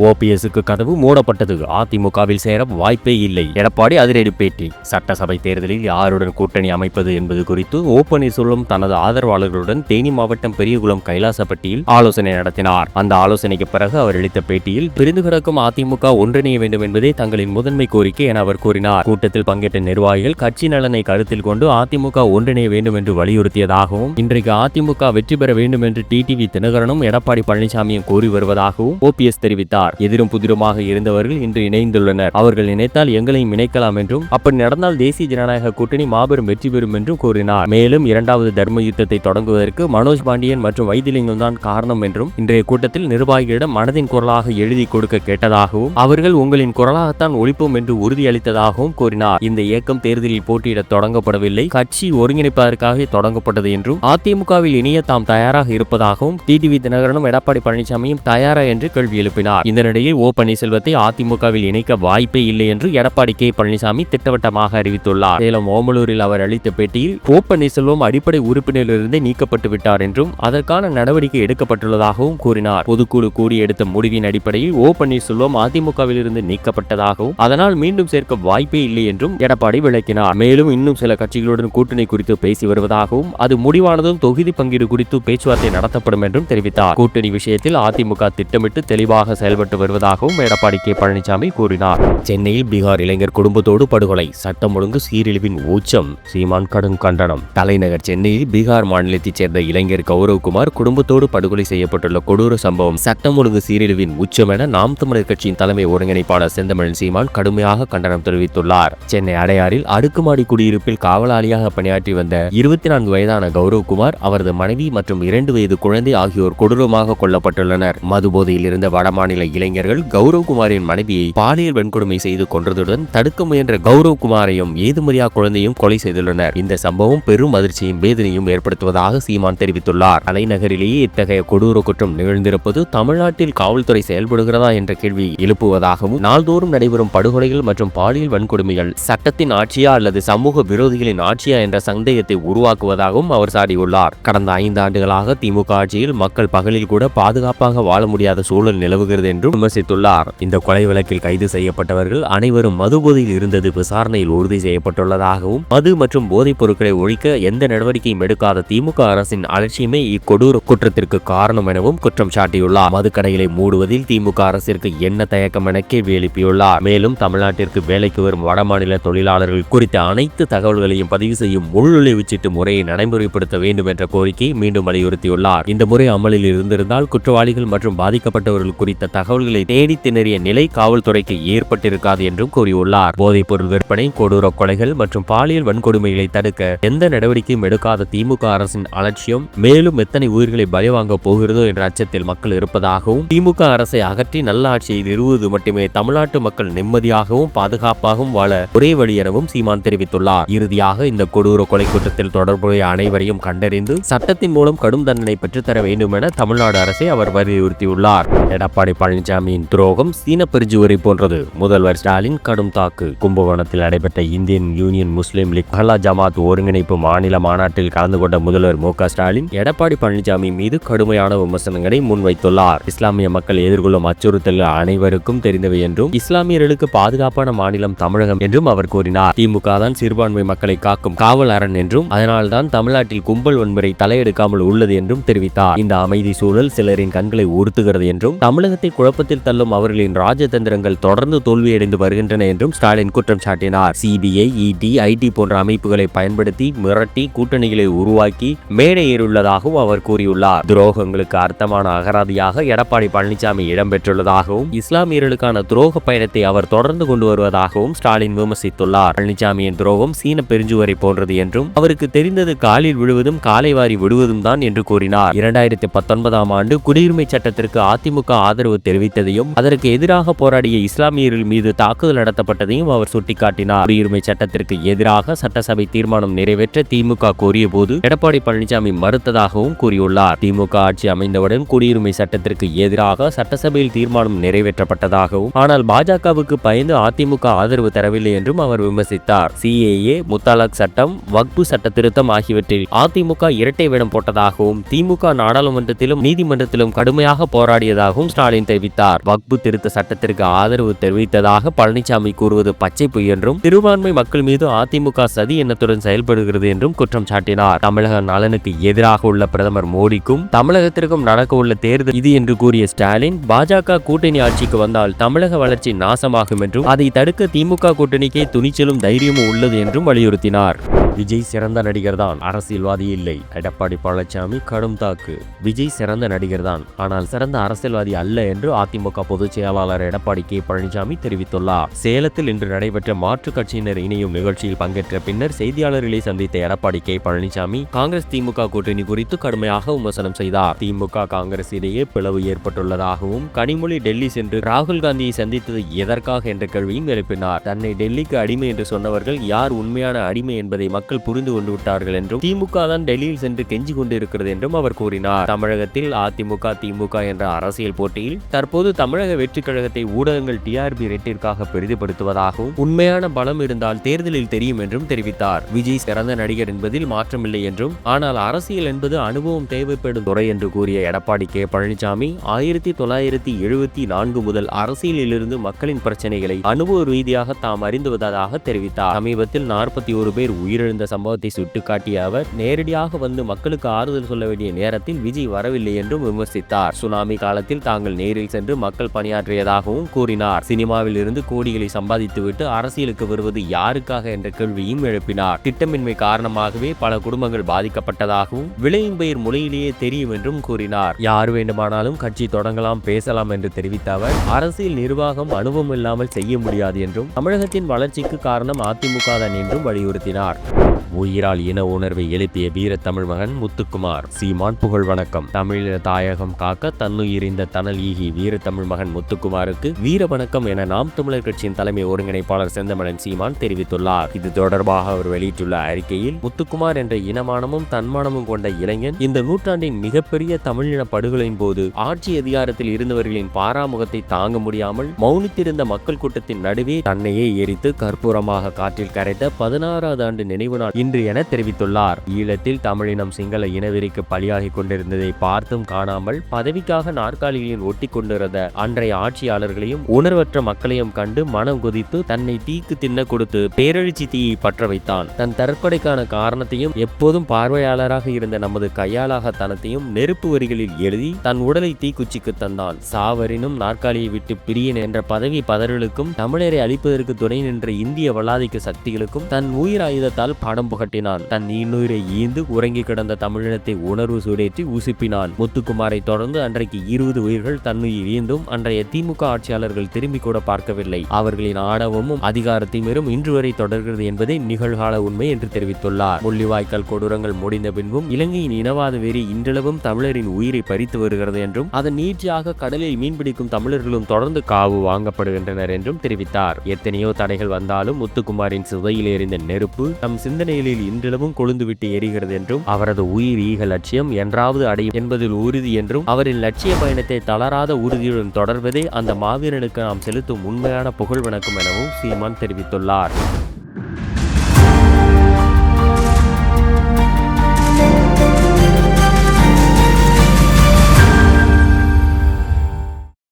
ஓபிஎஸ்க்கு கதவு மூடப்பட்டது. அதிமுகவில் சேர வாய்ப்பே இல்லை. எடப்பாடி அதிரடி பேட்டி. சட்டசபை தேர்தலில் யாருடன் கூட்டணி அமைப்பது என்பது குறித்து ஓ பன்னீர்செல்வம் தனது ஆதரவாளர்களுடன் தேனி மாவட்டம் பெரியகுளம் கைலாசப்பட்டியில் ஆலோசனை நடத்தினார். அந்த ஆலோசனைக்கு பிறகு அவர் அளித்த பேட்டியில் பிரிந்து கிடக்கும் அதிமுக ஒன்றிணைய வேண்டும் என்பதே தங்களின் முதன்மை கோரிக்கை என அவர் கூறினார். கூட்டத்தில் பங்கேற்ற நிர்வாகிகள் கட்சி நலனை கருத்தில் கொண்டு அதிமுக ஒன்றிணைய வேண்டும் என்று வலியுறுத்தியதாகவும், இன்றைக்கு அதிமுக வெற்றி பெற வேண்டும் என்று டிடிவி தினகரனும் எடப்பாடி பழனிசாமியும் கூறி வருவதாகவும் ஓபிஎஸ் தெரிவித்தார். எதிரும் புதிருமாக இருந்தவர்கள் இன்று இணைந்துள்ளனர். அவர்கள் நினைத்தால் எங்களையும் இணைக்கலாம் என்றும், அப்படி நடந்தால் தேசிய ஜனநாயக கூட்டணி மாபெரும் வெற்றி பெறும் என்றும் கூறினார். மேலும் இரண்டாவது தர்ம யுத்தத்தை தொடங்குவதற்கு மனோஜ் பாண்டியன் மற்றும் வைத்திலிங்கம் தான் காரணம் என்றும், இன்றைய கூட்டத்தில் நிர்வாகிகளிடம் மனதின் குரலாக எழுதி கொடுக்க கேட்டதாகவும், அவர்கள் உங்களின் குரலாகத்தான் ஒழிப்போம் என்று உறுதியளித்ததாகவும் கூறினார். இந்த இயக்கம் தேர்தலில் போட்டியிட தொடங்கப்படவில்லை, கட்சி ஒருங்கிணைப்பதற்காக தொடங்கப்பட்டது என்றும், அதிமுகவில் இணைய தாம் தயாராக இருப்பதாகவும் டிடிவி தினகரனும் எடப்பாடி பழனிசாமியும் தயாரா என்று கேள்வி எழுப்பினார். இந்த நிலையில் ஓ பன்னீர்செல்வத்தை அதிமுகவில் இணைக்க வாய்ப்பே இல்லை என்று எடப்பாடி கே பழனிசாமி திட்டவட்டமாக அறிவித்துள்ளார். சேலம் ஓமலூரில் அவர் அளித்த பேட்டியில் ஓ பன்னீர்செல்வம் அடிப்படை உறுப்பினரிலிருந்தே நீக்கப்பட்டு விட்டார் என்றும், அதற்கான நடவடிக்கை எடுக்கப்பட்டுள்ளதாகவும் கூறினார். பொதுக்குழு கூடி எடுத்த முடிவின் அடிப்படையில் ஓ பன்னீர்செல்வம் அதிமுகவில் இருந்து நீக்கப்பட்டதாகவும், அதனால் மீண்டும் சேர்க்க வாய்ப்பே இல்லை என்றும் எடப்பாடி விளக்கினார். மேலும் இன்னும் சில கட்சிகளுடன் கூட்டணி குறித்து பேசி வருவதாகவும், அது முடிவானதும் தொகுதி பங்கீடு குறித்து பேச்சுவார்த்தை நடத்தப்படும் என்றும் தெரிவித்தார். கூட்டணி விஷயத்தில் அதிமுக திட்டமிட்டு தெளிவாக செயல்பட்டு வருவதாகவும் எடப்பாடி கே பழனிசாமி கூறினார். சென்னையில் பீகார் இளைஞர் குடும்பத்தோடு படுகொலை. சட்டம் ஒழுங்கு சீரழிவின் உச்சம். சீமான் கடும் கண்டனம். தலைநகர் சென்னையில் பீகார் மாநிலத்தைச் சேர்ந்த இளைஞர் கௌரவ்குமார் குடும்பத்தோடு படுகொலை செய்யப்பட்டுள்ள கொடூர சம்பவம் சட்டம் ஒழுங்கு சீரழிவின் உச்சம் என நாம் தமிழர் கட்சியின் தலைமை ஒருங்கிணைப்பாளர் செந்தமிழன் சீமான் கடுமையாக கண்டனம் தெரிவித்துள்ளார். சென்னை அடையாறில் அடுக்குமாடி குடியிருப்பில் காவலாளியாக பணியாற்றி வந்த 24 வயதான கௌரவ்குமார், அவரது மனைவி மற்றும் 2 வயது குழந்தை ஆகியோர் கொடூரமாக கொல்லப்பட்டுள்ளனர். மதுபோதையில் இருந்த வடமாநில இளைஞர்கள் கௌரவ்குமாரின் மனைவியை பாலியல் வன்கொடுமை செய்து கொன்றதுடன் தடுக்க முயன்ற கௌரவ்குமாரையும் ஏதுமரியா குழந்தையும் கொலை செய்துள்ளனர். இந்த சம்பவம் பெரும் அதிர்ச்சியும் வேதனையும் ஏற்படுத்துவதாக சீமான் தெரிவித்துள்ளார். தலைநகரிலேயே இத்தகைய கொடூர குற்றம் நிகழ்ந்திருப்பது தமிழ்நாட்டில் காவல்துறை செயல்படுகிறதா என்ற கேள்வி எழுப்புவதாகவும், நாள்தோறும் நடைபெறும் படுகொலைகள் மற்றும் பாலியல் வன்கொடுமைகள் சட்டத்தின் ஆட்சியா அல்லது சமூக விரோதிகளின் ஆட்சியா என்ற சந்தேகத்தை உருவாக்குவதாகவும் அவர் சாடியுள்ளார். கடந்த 5 ஆண்டுகளாக திமுக ஆட்சியில் மக்கள் பகலில் கூட பாதுகாப்பாக வாழ முடியாத சூழல் நிலவுகிறது என்று விமர்சித்துள்ளார். இந்த கொலை வழக்கில் கைது செய்யப்பட்டவர்கள் அனைவரும் மதுபோதையில் இருந்தது விசாரணையில் உறுதி செய்யப்பட்டுள்ளதாகவும், மது மற்றும் போதைப் பொருட்களை ஒழிக்க எந்த நடவடிக்கையும் எடுக்காத திமுக அரசின் அலட்சியமே இக்கொடூர குற்றத்திற்கு காரணம் எனவும் குற்றம் சாட்டியுள்ளார். மதுக்கடைகளை மூடுவதில் திமுக அரசிற்கு என்ன தயக்கம் என கேள்வி எழுப்பியுள்ளார். மேலும் தமிழ்நாட்டிற்கு வேலைக்கு வரும் வடமாநில தொழிலாளர்கள் குறித்த அனைத்து தகவல்களையும் பதிவு செய்யும் உள்நுழைவுச்சீட்டு முறையை நடைமுறைப்படுத்த வேண்டும் என்ற கோரிக்கையை மீண்டும் வலியுறுத்தியுள்ளார். இந்த முறை அமலில் இருந்திருந்தால் குற்றவாளிகள் மற்றும் பாதிக்கப்பட்டவர்கள் குறித்த தகவல்களை தேடி திணறிய நிலை காவல்துறைக்கு ஏற்பட்டிருக்காது என்றும் கூறியுள்ளார். போதைப் பொருள் விற்பனை, கொடூர கொலைகள் மற்றும் பாலியல் வன்கொடுமைகளை தடுக்க எந்த நடவடிக்கையும் எடுக்காத திமுக அரசின் அலட்சியம் மேலும் எத்தனை உயிர்களை பலி வாங்க போகிறதோ என்ற அச்சத்தில் மக்கள் இருப்பதாகவும், திமுக அரசை அகற்றி நல்ல ஆட்சியை நிறுவுவது மட்டுமே தமிழ்நாட்டு மக்கள் நிம்மதியாகவும் பாதுகாப்பாகவும் வாழ ஒரே வழி எனவும் சீமான் தெரிவித்துள்ளார். இறுதியாக இந்த கொடூர கொலை குற்றத்தில் தொடர்புடைய அனைவரையும் கண்டறிந்து சட்டத்தின் மூலம் கடும் தண்டனை பெற்றுத்தர வேண்டும் என தமிழ்நாடு அரசை அவர் வலியுறுத்தியுள்ளார். எடப்பாடி பழனிசாமியின் துரோகம் சீன பெருஞ்சுவரை போன்றது. முதல்வர் ஸ்டாலின் கடும் தாக்கு. கும்பகோணத்தில் நடைபெற்ற இந்தியன் யூனியன் முஸ்லிம் லீக் மஹல்லா ஜமாத் ஒருங்கிணைப்பு மாநில மாநாட்டில் கலந்து கொண்ட முதல்வர் மு க ஸ்டாலின் எடப்பாடி பழனிசாமி மீது கடுமையான விமர்சனங்களை முன்வைத்துள்ளார். இஸ்லாமிய மக்கள் எதிர்கொள்ளும் அச்சுறுத்தல்கள் அனைவருக்கும் தெரிந்தவை என்றும், இஸ்லாமியர்களுக்கு பாதுகாப்பான மாநிலம் தமிழகம் என்றும் அவர் கூறினார். திமுக தான் சிறுபான்மை மக்களை காக்கும் காவல் அரண் என்றும், அதனால்தான் தமிழ்நாட்டில் கும்பல் வன்முறை தலையெடுக்காமல் உள்ளது என்றும் தெரிவித்தார். இந்த அமைதி சூழல் சிலரின் கண்களை உறுத்துகிறது என்றும், தமிழகத்தை குழப்பத்தில் தள்ளும் அவர்களின் ராஜதந்திரங்கள் தொடர்ந்து தோல்வியடைந்து வருகின்றன என்றும் ஸ்டாலின் குற்றம் சாட்டினார். சிபிஐ, இடி, ஐடி போன்ற அமைப்புகளை பயன்படுத்தி மிரட்டி கூட்டணிகளை உருவாக்கி மேடை ஏறியுள்ளதாகவும் அவர் கூறியுள்ளார். துரோகங்களுக்கு அர்த்தமான அகராதியாக எடப்பாடி பழனிசாமி இடம்பெற்றுள்ளதாகவும், இஸ்லாமியர்களுக்கான துரோக பயணத்தை அவர் தொடர்ந்து கொண்டு வருவதாகவும் ஸ்டாலின் விமர்சித்துள்ளார். பழனிசாமியின் துரோகம் சீன பெருஞ்சுவரை போன்றது என்றும், அவருக்கு தெரிந்தது காலில் விழுவதும் காலை வாரி விடுவதும் தான் என்று கூறினார். 2019ஆம் ஆண்டு குடியுரிமை சட்டத்திற்கு அதிமுக ஆதரவு தெரிவித்ததையும், அதற்கு எதிராக போராடிய இஸ்லாமியர்கள் மீது தாக்குதல் நடத்தப்பட்டதையும் அவர் சுட்டிக்காட்டினார். குடியுரிமை சட்டத்திற்கு எதிராக சட்டசபை தீர்மானம் நிறைவேற்ற திமுக கோரிய போது எடப்பாடி பழனிசாமி மறுத்ததாகவும் கூறியுள்ளார். திமுக ஆட்சி அமைந்தவுடன் குடியுரிமை சட்டத்திற்கு எதிராக சட்டசபையில் தீர்மானம் நிறைவேற்றப்பட்டதாகவும், ஆனால் பாஜகவுக்கு பயந்து அதிமுக ஆதரவு தரவில்லை என்றும் அவர் விமர்சித்தார். சிஏஏ, முத்தலாக் சட்டம், வக்பு சட்ட திருத்தம் ஆகியவற்றில் அதிமுக இரட்டை வேடம் போட்டதாகவும், திமுக நாடாளுமன்றத்திலும் நீதிமன்றத்திலும் கடுமையாக போராடியதாகவும் ஸ்டாலின் தெரிவித்தார். தெரிவித்தார். வக்பு திருத்த சட்டத்திற்கு ஆதரவு தெரிவித்ததாக பழனிசாமி கூறுவது பச்சை பொய் என்றும், சிறுபான்மை மக்கள் மீது அதிமுக சதி எண்ணத்துடன் செயல்படுகிறது என்றும் குற்றம் சாட்டினார். தமிழக நலனுக்கு எதிராக உள்ள பிரதமர் மோடிக்கும் தமிழகத்திற்கும் நடக்க உள்ள தேர்தல் இது என்று கூறிய ஸ்டாலின், பாஜக கூட்டணி ஆட்சிக்கு வந்தால் தமிழக வளர்ச்சி நாசமாகும் என்றும், அதை தடுக்க திமுக கூட்டணிக்கே துணிச்சலும் தைரியமும் உள்ளது என்றும் வலியுறுத்தினார். விஜய் சிறந்த நடிகர் தான், அரசியல்வாதி இல்லை. எடப்பாடி பழனிசாமி கடும் தாக்கு. விஜய் சிறந்த நடிகர் தான், ஆனால் சிறந்த அரசியல்வாதி அல்ல என்று அதிமுக பொதுச் செயலாளர் எடப்பாடி கே பழனிசாமி தெரிவித்துள்ளார். சேலத்தில் இன்று நடைபெற்ற மாற்றுக் கட்சியினர் இணையும் நிகழ்ச்சியில் பங்கேற்ற பின்னர் செய்தியாளர்களை சந்தித்த எடப்பாடி கே பழனிசாமி காங்கிரஸ் திமுக கூட்டணி குறித்து கடுமையாக விமர்சனம் செய்தார். திமுக காங்கிரஸ் இடையே பிளவு ஏற்பட்டுள்ளதாகவும், கனிமொழி டெல்லி சென்று ராகுல் காந்தியை சந்தித்தது எதற்காக என்ற கேள்வியும் எழுப்பினார். தன்னை டெல்லிக்கு அடிமை என்று சொன்னவர்கள் யார் உண்மையான அடிமை என்பதை மக்கள் புரிந்து கொண்டு விட்டார்கள் என்றும், திமுக தான் டெல்லியில் சென்று கெஞ்சி கொண்டிருக்கிறது என்றும் அவர் கூறினார். தமிழகத்தில் அதிமுக திமுக என்ற அரசியல் போட்டியில் தற்போது தமிழக வெற்றிக் கழகத்தை ஊடகங்கள் டிஆர்பி ரேட்டிற்காக பெரிதுபடுத்துவதாகவும், உண்மையான பலம் இருந்தால் தேர்தலில் தெரியும் என்றும் தெரிவித்தார். விஜய் சிறந்த நடிகர் என்பதில் மாற்றமில்லை என்றும், ஆனால் அரசியல் என்பது அனுபவம் தேவைப்படும் துறை என்று கூறிய எடப்பாடி கே பழனிசாமி 1974 முதல் அரசியலிலிருந்து மக்களின் பிரச்சனைகளை அனுபவ ரீதியாக தாம் அறிந்து வந்ததாக தெரிவித்தார். சமீபத்தில் 41 பேர் உயிரிழந்த சம்பவத்தை சுட்டிக்காட்டிய அவர், நேரடியாக வந்து மக்களுக்கு ஆறுதல் சொல்ல வேண்டிய நேரத்தில் விஜய் வரவில்லை என்றும் விமர்சித்தார். சுனாமி காலத்தில் தாங்கள் நேரில் சென்று மக்கள் பணியாற்றியதாகவும் கூறினார். சினிமாவில் இருந்து கோடிகளை சம்பாதித்துவிட்டு அரசியலுக்கு வருவது யாருக்காக என்ற கேள்வியும் எழுப்பினார். திட்டமின்மை காரணமாகவே பல குடும்பங்கள் பாதிக்கப்பட்டதாகவும், விளையும் பெயர் மொழியிலேயே தெரியும் என்றும் கூறினார். யார் வேண்டுமானாலும் கட்சி தொடங்கலாம், பேசலாம் என்று தெரிவித்த அவர், அரசியல் நிர்வாகம் அனுபவம் இல்லாமல் செய்ய முடியாது என்றும், தமிழகத்தின் வளர்ச்சிக்கு காரணம் அதிமுக தான் என்றும் வலியுறுத்தினார். உயிரால் இன உணர்வை எழுப்பிய வீர தமிழ் மகன் முத்துக்குமார். சீமான் புகழ் வணக்கம். தமிழீழ தாயகம் காக்க தன்னுயிரிந்த தனல் ஈகி வீர தமிழ் மகன் முத்துக்குமாருக்கு வீர வணக்கம் என நாம் தமிழர் கட்சியின் தலைமை ஒருங்கிணைப்பாளர் செந்தமிழன் சீமான் தெரிவித்துள்ளார். இது தொடர்பாக அவர் வெளியிட்டுள்ள அறிக்கையில், முத்துக்குமார் என்ற இனமானமும் தன்மானமும் கொண்ட இளைஞன் இந்த நூற்றாண்டின் மிகப்பெரிய தமிழின படுகொலையின் போது ஆட்சி அதிகாரத்தில் இருந்தவர்களின் பாராமுகத்தை தாங்க முடியாமல் மௌனித்திருந்த மக்கள் கூட்டத்தின் நடுவே தன்னையே எரித்து கற்பூரமாக காற்றில் கரைத்த 16வது ஆண்டு நினைவு நாள் இன்று என தெரிவித்துள்ளார். ஈழத்தில் தமிழினம் சிங்கள இனவெறிக்கு பலியாகி கொண்டிருந்ததை பார்த்தும் காணாமல் பதவிக்காக நாற்காலிகளில் ஒட்டி கொண்டிருந்த அன்றைய ஆட்சியாளர்களையும் உணர்வற்ற மக்களையும் கண்டு மனம் கொதித்து தன்னை தீக்கு தின்ன கொடுத்து பேரெழுச்சி தீயை பற்ற வைத்தான். தன் தற்கொலைக்கான காரணத்தையும் எப்போதும் பார்வையாளராக இருந்த நமது கையாளாகத்தனத்தையும் நெருப்பு வரிகளில் எழுதி தன் உடலை தீக்குச்சிக்கு தந்தான். சாவரினும் நாற்காலியை விட்டு பிரியன் என்ற பதவி பதறலுக்கும் தமிழரை அழிப்பதற்கு துணை நின்ற இந்திய வல்லாதிக்க சக்திகளுக்கும் தன் உயிர் ஆயுதத்தால் பாடம் புகட்டினான். தன் இன்னுயிரை ஈந்து உறங்கி கிடந்த தமிழினத்தை உணர்வு சூடேற்றி உசுப்பினான். முத்துக்குமாரை தொடர்ந்து அன்றைக்கு 20 உயிர்கள் தன்னுயிர் ஈந்தும் அன்றைய திமுக ஆட்சியாளர்கள் திரும்பி கூட பார்க்கவில்லை. அவர்களின் ஆணவமும் அதிகார திமிரும் இன்று வரை தொடர்கிறது என்பதே நிகழ்கால உண்மை என்று தெரிவித்துள்ளார். முள்ளிவாய்க்கால் கொடூரங்கள் முடிந்த பின்பும் இலங்கையின் இனவாத வெறி இன்றளவும் தமிழரின் உயிரை பறித்து வருகிறது என்றும், அதன் நீட்சியாக கடலில் மீன்பிடிக்கும் தமிழர்களும் தொடர்ந்து காவு வாங்கப்படுகின்றனர் என்றும் தெரிவித்தார். எத்தனையோ தடைகள் வந்தாலும் முத்துக்குமாரின் சுதையில் எறிந்த நெருப்பு நம் சிந்தனைகளில் இன்றளவும் கொழுந்துவிட்டு எரிகிறது என்றும், அவரது உயிர் ஈக லட்சியம் என்றாவது அடையும் என்பதில் உறுதி என்றும், அவரின் லட்சிய பயணத்தை தளராத உறுதியுடன் தொடர்வதே அந்த மாவீரனுக்கு நாம் செலுத்தும் உண்மையான புகழ் வணக்கம் எனவும் சீமான் தெரிவித்துள்ளார்.